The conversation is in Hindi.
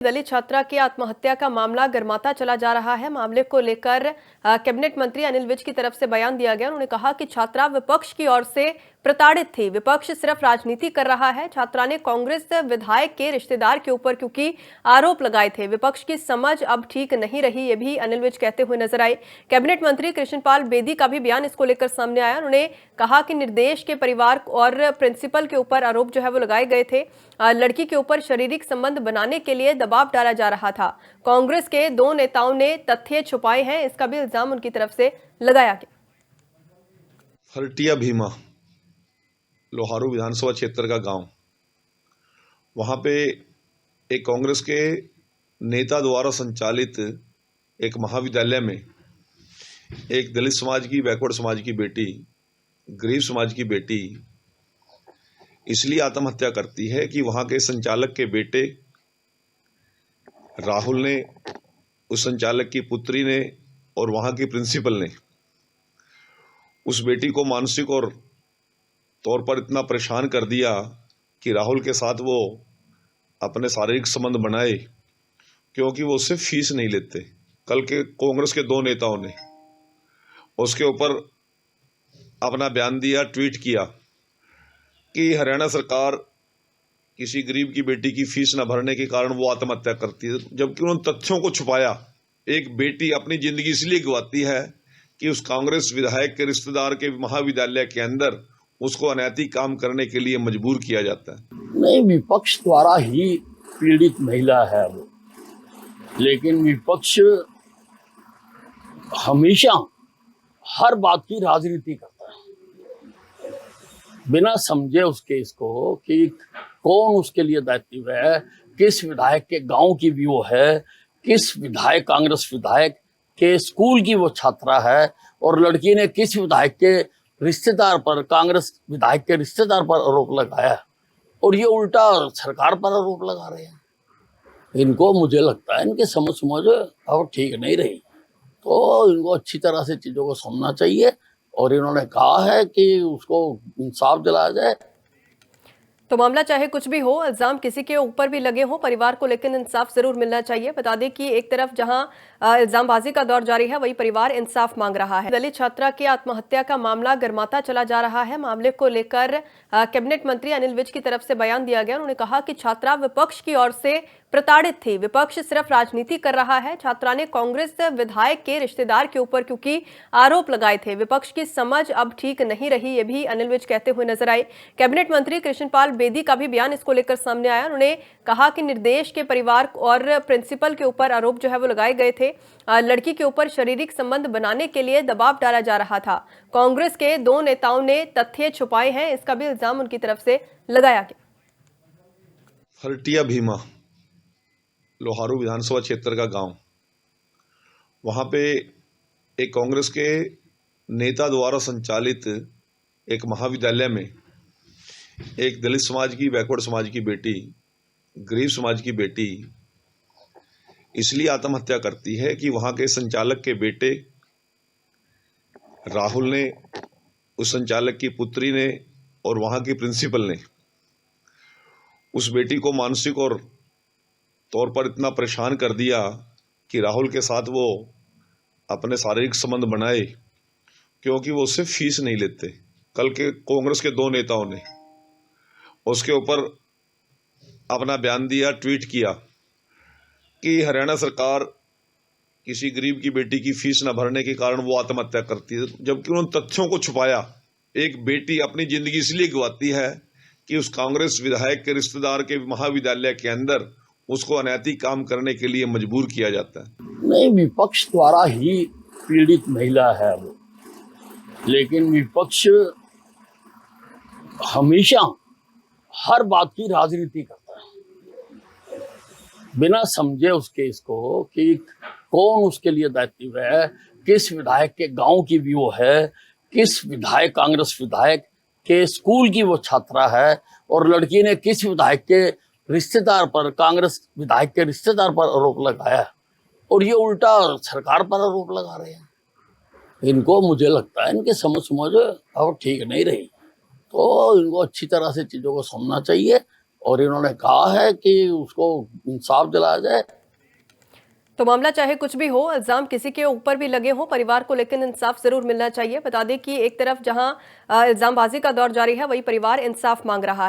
दलित छात्रा की आत्महत्या का मामला गर्माता चला जा रहा है। मामले को लेकर कैबिनेट मंत्री अनिल विज की तरफ से बयान दिया गया। उन्होंने कहा कि छात्रा विपक्ष की ओर से प्रताड़ित थी। विपक्ष सिर्फ राजनीति कर रहा है। छात्रा ने कांग्रेस विधायक के रिश्तेदार के ऊपर क्योंकि आरोप लगाए थे। विपक्ष की समझ अब ठीक नहीं रही, ये भी अनिल विज कहते हुए नजर आए। कैबिनेट मंत्री कृष्णपाल बेदी का भी बयान इसको लेकर सामने आया। उन्होंने कहा कि निर्देश के परिवार और प्रिंसिपल के ऊपर आरोप जो है वो लगाए गए थे। लड़की के ऊपर शारीरिक संबंध बनाने के लिए दबाव डाला जा रहा था। कांग्रेस के दो नेताओं ने तथ्य छुपाए हैं, इसका भी इल्जाम उनकी तरफ से लगाया गया। हरटिया भीमा लोहारू विधानसभा क्षेत्र का गांव, वहां पे एक कांग्रेस के नेता द्वारा संचालित एक महाविद्यालय में एक दलित समाज की, बैकवर्ड समाज की बेटी, गरीब समाज की बेटी इसलिए आत्महत्या करती है कि वहां के संचालक के बेटे राहुल ने, उस संचालक की पुत्री ने और वहां की प्रिंसिपल ने उस बेटी को मानसिक और तौर पर इतना परेशान कर दिया कि राहुल के साथ वो अपने शारीरिक संबंध बनाए, क्योंकि वो उससे फीस नहीं लेते। कल के कांग्रेस के दो नेताओं ने उसके ऊपर अपना बयान दिया, ट्वीट किया कि हरियाणा सरकार किसी गरीब की बेटी की फीस न भरने के कारण वो आत्महत्या करती है, जबकि उन्होंने तथ्यों को छुपाया। एक बेटी अपनी जिंदगी इसलिए गंवाती है कि उस कांग्रेस विधायक के रिश्तेदार के महाविद्यालय के अंदर उसको अनैतिक काम करने के लिए मजबूर किया जाता है। नहीं, विपक्ष द्वारा ही पीड़ित महिला है वो, लेकिन विपक्ष हमेशा हर बात की राजनीति करता है, बिना समझे उस केस को कि कौन उसके लिए दायित्व है, किस विधायक के गांव की भी वो है, किस विधायक, कांग्रेस विधायक के स्कूल की वो छात्रा है, और लड़की ने किस विधायक के रिश्तेदार पर, कांग्रेस विधायक के रिश्तेदार पर आरोप लगाया, और ये उल्टा सरकार पर आरोप लगा रहे हैं। इनको, मुझे लगता है इनकी समझ अब ठीक नहीं रही, तो इनको अच्छी तरह से चीजों को समझना चाहिए, और इन्होंने कहा है कि उसको इंसाफ दिलाया जाए। तो मामला चाहे कुछ भी हो, इल्जाम किसी के ऊपर भी लगे हो, परिवार को लेकिन इंसाफ जरूर मिलना चाहिए। बता दें कि एक तरफ जहां इल्जामबाजी का दौर जारी है, वही परिवार इंसाफ मांग रहा है। दलित छात्रा की आत्महत्या का मामला गर्माता चला जा रहा है। मामले को लेकर कैबिनेट मंत्री अनिल विज की तरफ से बयान दिया गया। उन्होंने कहा कि छात्रा विपक्ष की ओर से प्रताड़ित थी। विपक्ष सिर्फ राजनीति कर रहा है। छात्रा ने कांग्रेस विधायक के रिश्तेदार के ऊपर क्योंकि आरोप लगाए थे। विपक्ष की समझ अब ठीक नहीं रही, ये भी अनिल विज कहते हुए नजर आए। कैबिनेट मंत्री कृष्णपाल बेदी का भी बयान इसको लेकर सामने आया। उन्होंने कहा कि निर्देश के परिवार और प्रिंसिपल के ऊपर आरोप जो है वो लगाए गए थे। लड़की के ऊपर शारीरिक संबंध बनाने के लिए दबाव डाला जा रहा था। कांग्रेस के दो नेताओं ने तथ्य छुपाए हैं, इसका भी इल्जाम उनकी तरफ से लगाया गया। हरटिया भीमा लोहारू विधानसभा क्षेत्र का गांव, वहां पे एक कांग्रेस के नेता द्वारा संचालित एक महाविद्यालय में एक दलित समाज की, बैकवर्ड समाज की बेटी, गरीब समाज की बेटी इसलिए आत्महत्या करती है कि वहां के संचालक के बेटे राहुल ने, उस संचालक की पुत्री ने और वहां की प्रिंसिपल ने उस बेटी को मानसिक और तौर पर इतना परेशान कर दिया कि राहुल के साथ वो अपने शारीरिक संबंध बनाए, क्योंकि वो उससे फीस नहीं लेते। कल के कांग्रेस के दो नेताओं ने उसके ऊपर अपना बयान दिया, ट्वीट किया कि हरियाणा सरकार किसी गरीब की बेटी की फीस न भरने के कारण वो आत्महत्या करती है, जबकि उन्होंने तथ्यों को छुपाया। एक बेटी अपनी जिंदगी इसलिए गंवाती है कि उस कांग्रेस विधायक के रिश्तेदार के महाविद्यालय के अंदर उसको अनैतिक काम करने के लिए मजबूर किया जाता है। नहीं, विपक्ष द्वारा ही पीड़ित महिला है वो, लेकिन विपक्ष हमेशा हर बात की राजनीति करता है, बिना समझे उस केस को कि कौन उसके लिए दायित्व है, किस विधायक के गांव की भी वो है, किस विधायक, कांग्रेस विधायक के स्कूल की वो छात्रा है, और लड़की ने किस विधायक के रिश्तेदार पर, कांग्रेस विधायक के रिश्तेदार पर आरोप लगाया, और ये उल्टा सरकार पर आरोप लगा रहे हैं। इनको, मुझे लगता है इनकी समझ अब ठीक नहीं रही, तो इनको अच्छी तरह से चीजों को समझना चाहिए, और इन्होंने कहा है कि उसको इंसाफ दिलाया जाए। तो मामला चाहे कुछ भी हो, इल्जाम किसी के ऊपर भी लगे हों, परिवार को लेकिन इंसाफ जरूर मिलना चाहिए। बता दें कि एक तरफ जहां इल्जामबाजी का दौर जारी है, वही परिवार इंसाफ मांग रहा है।